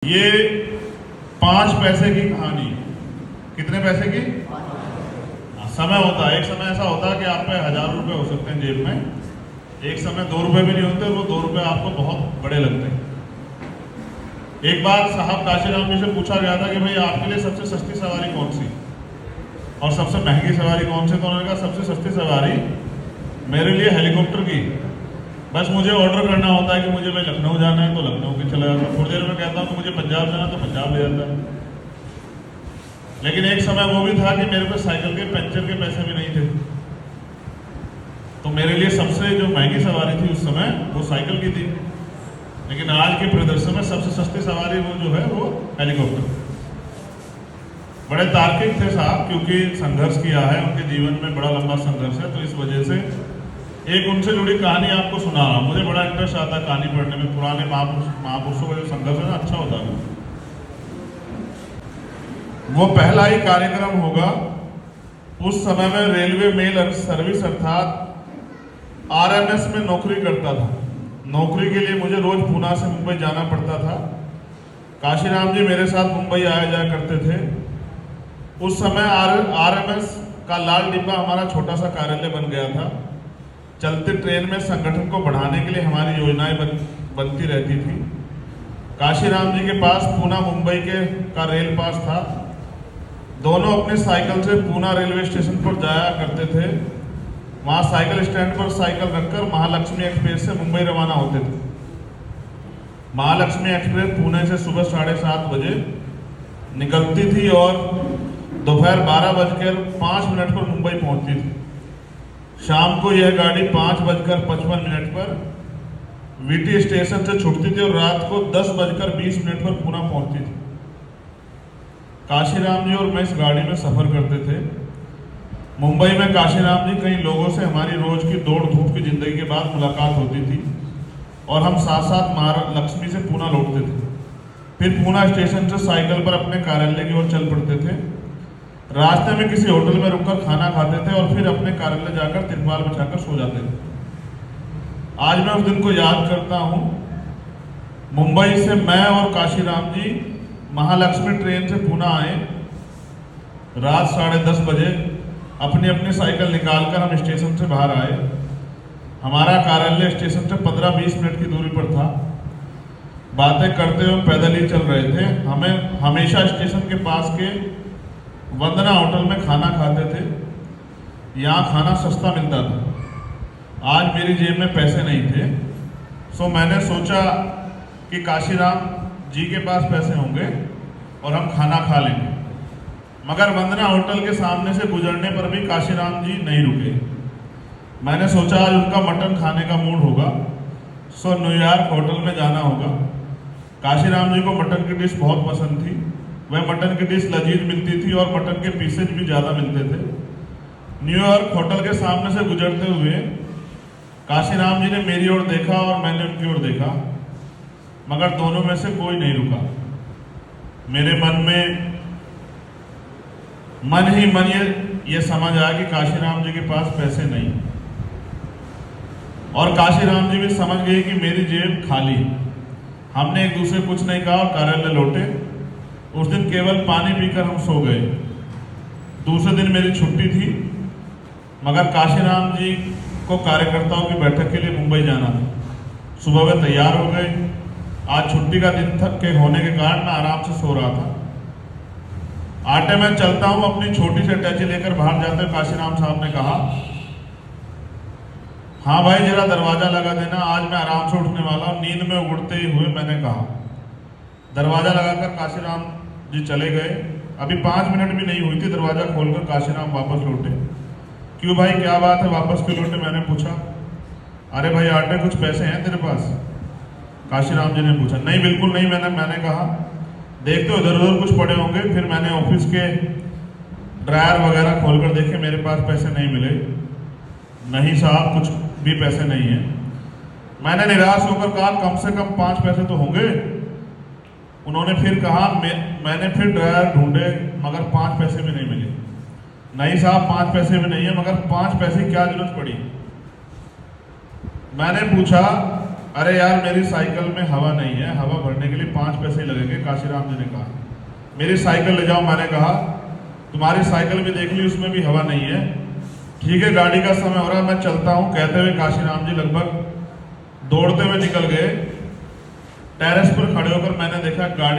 ये 5 पैसे की कहानी। कितने पैसे की? समय होता है, एक समय ऐसा होता है कि आप पे 1000 रुपए हो सकते हैं जेब में, एक समय 2 रुपए भी नहीं होते, वो 2 रुपए आपको बहुत बड़े लगते हैं। एक बार साहब काशीराम जी से पूछा गया था कि भाई आपके लिए सबसे सस्ती सवारी कौन सी और सबसे महंगी सवारी कौन सी, तो उन्होंने कहा सबसे सस्ती सवारी मेरे लिए हेलीकॉप्टर की। बस मुझे ऑर्डर करना होता है कि मुझे भाई लखनऊ जाना है तो लखनऊ की चला जाता हूँ, थोड़ी देर में कहता हूँ कि मुझे पंजाब जाना तो पंजाब ले जाता है। लेकिन एक समय वो भी था कि मेरे पास साइकिल के पंचर के पैसे भी नहीं थे, तो मेरे लिए सबसे जो महंगी सवारी थी उस समय वो साइकिल की थी। लेकिन आज के परिदृश्य में सबसे सस्ती सवारी वो जो है वो हेलीकॉप्टर। बड़े तार्किक थे साहब, क्योंकि संघर्ष किया है, उनके जीवन में बड़ा लंबा संघर्ष है, तो इस वजह से एक उनसे जुड़ी कहानी आपको सुना रहा हूं। मुझे बड़ा इंटरेस्ट आता है कहानी पढ़ने में, पुराने महापुरुषों का जो संघर्ष है ना, अच्छा होता है। वो पहला ही कार्यक्रम होगा। उस समय में रेलवे मेल सर्विस अर्थात आरएमएस में नौकरी करता था। नौकरी के लिए मुझे रोज पूना से मुंबई जाना पड़ता था। काशीराम जी मेरे साथ मुंबई आया जाया करते थे। उस समय आरएमएस का लाल डिब्बा हमारा छोटा सा कार्यालय बन गया था। चलते ट्रेन में संगठन को बढ़ाने के लिए हमारी योजनाएं बनती रहती थी। काशीराम जी के पास पूना मुंबई का रेल पास था। दोनों अपनी साइकिल से पूना रेलवे स्टेशन पर जाया करते थे। वहां साइकिल स्टैंड पर साइकिल रखकर महालक्ष्मी एक्सप्रेस से मुंबई रवाना होते थे। महालक्ष्मी एक्सप्रेस पुणे से सुबह 7:30 बजे निकलती थी और दोपहर 12:05 पर मुंबई पहुंचती थी। शाम को यह गाड़ी 5:55 पर वीटी स्टेशन से छूटती थी और रात को 10:20 पर पुणे पहुंचती थी। काशीराम जी और मैं इस गाड़ी में सफर करते थे। मुंबई में काशीराम जी कई लोगों से हमारी रोज की दौड़ धूप की जिंदगी के बाद मुलाकात होती थी और हम साथ साथ महालक्ष्मी से पुणे लौटते थे। फिर पुणे स्टेशन से साइकिल पर अपने कार्यालय की ओर चल पड़ते थे। रास्ते में किसी होटल में रुककर खाना खाते थे और फिर अपने कार्यालय जाकर तिरपाल बिछाकर सो जाते थे। आज मैं उस दिन को याद करता हूँ। मुंबई से मैं और काशीराम जी महालक्ष्मी ट्रेन से पुणे आए। रात 10:30 बजे अपनी अपनी साइकिल निकालकर हम स्टेशन से बाहर आए। हमारा कार्यालय स्टेशन से 15-20 मिनट की दूरी पर था। बातें करते हुए पैदल ही चल रहे थे। हमें हमेशा स्टेशन के पास के वंदना होटल में खाना खाते थे। यहाँ खाना सस्ता मिलता था। आज मेरी जेब में पैसे नहीं थे, सो मैंने सोचा कि काशीराम जी के पास पैसे होंगे और हम खाना खा लेंगे। मगर वंदना होटल के सामने से गुजरने पर भी काशीराम जी नहीं रुके। मैंने सोचा आज उनका मटन खाने का मूड होगा, सो न्यूयॉर्क होटल में जाना होगा। काशीराम जी को मटन की डिश बहुत पसंद थी। वह मटन की डिश लजीज मिलती थी और मटन के पीसेज भी ज़्यादा मिलते थे। न्यूयॉर्क होटल के सामने से गुजरते हुए काशीराम जी ने मेरी ओर देखा और मैंने उनकी ओर देखा, मगर दोनों में से कोई नहीं रुका। मेरे मन ही मन ये समझ आया कि काशीराम जी के पास पैसे नहीं, और काशीराम जी भी समझ गए कि मेरी जेब खाली। हमने एक दूसरे कुछ नहीं कहा और कार्यालय लौटे। उस दिन केवल पानी पीकर हम सो गए। दूसरे दिन मेरी छुट्टी थी, मगर काशीराम जी को कार्यकर्ताओं की बैठक के लिए मुंबई जाना था। सुबह वे तैयार हो गए। आज छुट्टी का दिन के होने के कारण मैं आराम से सो रहा था। आटे में चलता हूं, अपनी छोटी सी अटैची लेकर बाहर जाते हुए काशीराम साहब ने कहा, हाँ भाई जरा दरवाजा लगा देना, आज मैं आराम से उठने वाला हूं। नींद में उड़ते ही हुए मैंने कहा। दरवाजा लगाकर काशीराम जी चले गए। अभी 5 मिनट भी नहीं हुई थी, दरवाजा खोलकर काशीराम वापस लौटे। क्यों भाई, क्या बात है, वापस क्यों लौटे? मैंने पूछा। अरे भाई आटे कुछ पैसे हैं तेरे पास? काशीराम जी ने पूछा। नहीं बिल्कुल नहीं, मैंने कहा। देखते हो इधर उधर कुछ पड़े होंगे। फिर मैंने ऑफिस के ड्रायर वगैरह खोलकर देखे, मेरे पास पैसे नहीं मिले। नहीं साहब कुछ भी पैसे नहीं है। मैंने निराश होकर कहा कम से कम 5 पैसे तो होंगे। उन्होंने फिर कहा, मैंने फिर ड्रायर ढूंढे मगर 5 पैसे भी नहीं मिले। नहीं साहब 5 पैसे भी नहीं है, मगर 5 पैसे क्या जरूरत पड़ी? मैंने पूछा अरे यार मेरी साइकिल में हवा नहीं है, हवा भरने के लिए 5 पैसे लगेंगे, काशीराम जी ने कहा। मेरी साइकिल ले जाओ, मैंने कहा तुम्हारी साइकिल भी देख ली, उसमें भी हवा नहीं है। ठीक है गाड़ी का समय हो रहा है, मैं चलता हूँ, कहते हुए काशीराम जी लगभग दौड़ते हुए निकल गए। टेरेस पर खड़े होकर मैंने देखा गाड़ी